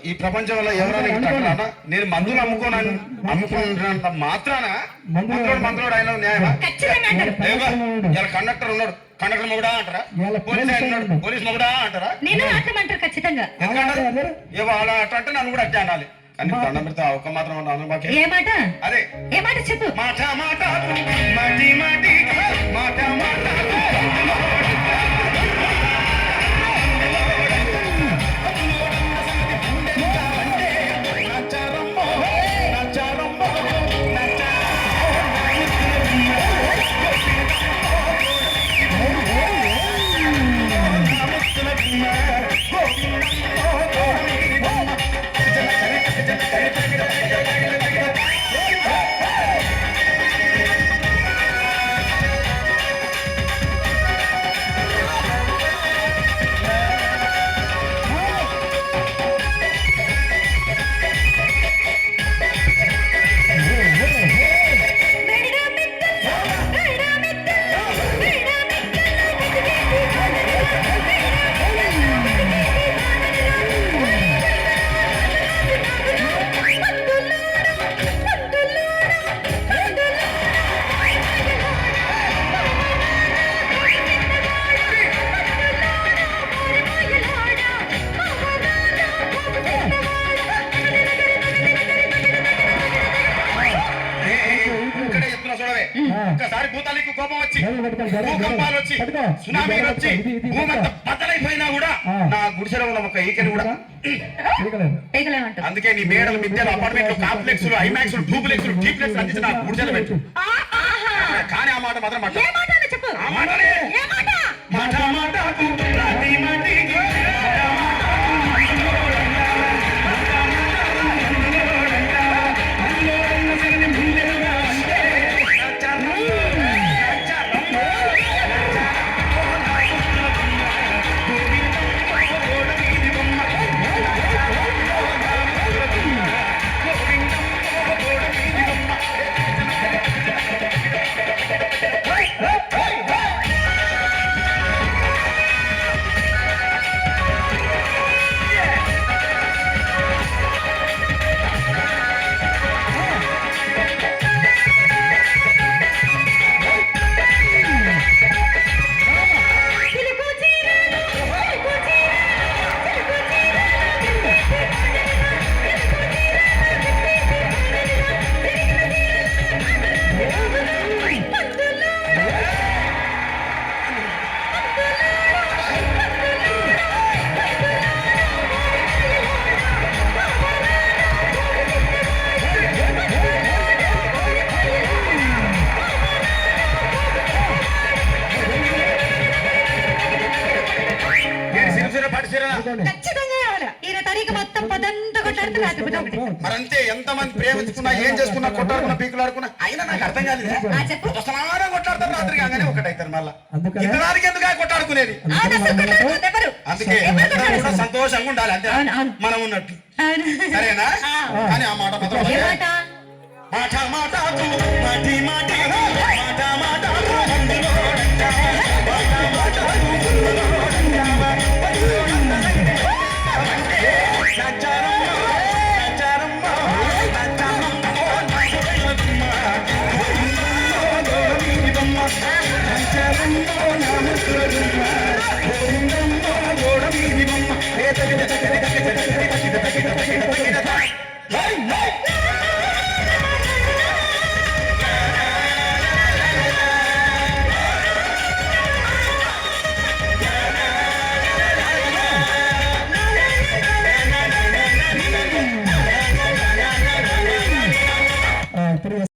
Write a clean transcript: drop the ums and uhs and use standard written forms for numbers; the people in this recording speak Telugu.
ఈ ప్రపంచంలో ఎవరైనా నేను మందులు అమ్ముకున్నంత మాత్రాన మందులోడు ఆయన న్యాయమా? ఇలా కండక్టర్ ఉన్నాడు, కండక్టర్ మొగుడా అంటారా? పోలీస్ ఆయన ఉన్నాడు, పోలీస్ మొగుడా అంటారా? ఖచ్చితంగా ఏవో అలా అంటే నన్ను కూడా అట్టే అనాలి. కానీ దండం పెడితే ఒక మాత్రం అదే ఏ మాట చెప్పు. మాట మాట మాటి మాటి మాట మాట ఒక్కసారి భూతాలకు కోపం వచ్చి భూకంపాలు వచ్చి సునామీలు వచ్చి భూమంతా బద్దలైపోయినా కూడా నా గుడిసెలో ఉన్న ఒక ఈకని కూడా అందుకే నీ మేడలు మిద్దెలు అపార్ట్మెంట్లు కాంప్లెక్స్ ఐమాక్స్ డూప్లెక్స్ డీప్లెక్స్ అందించి నా గుడిసెలు పెట్టు. కానీ ఆ మాట మాత్రం ఆ మాటనే మాట మాట మరంతే ఎంతమంది ప్రేమించుకున్నా ఏం చేసుకున్నా కొట్టాడుకున్నా పీకులాడుకున్నా అయినా నాకు అర్థం కాలేదు. సమానం కొట్లాడతారు రాత్రి కాగానే ఒకటైతారు మళ్ళా ఇంతదానికి ఎందుకు కొట్టాడుకునేది. అందుకే సంతోషంగా ఉండాలి అంతే మనం ఉన్నట్టు సరేనా. కానీ ఆ మాట మాత్రం మాట మాట మాటి మాటి మాట మాట Thank you.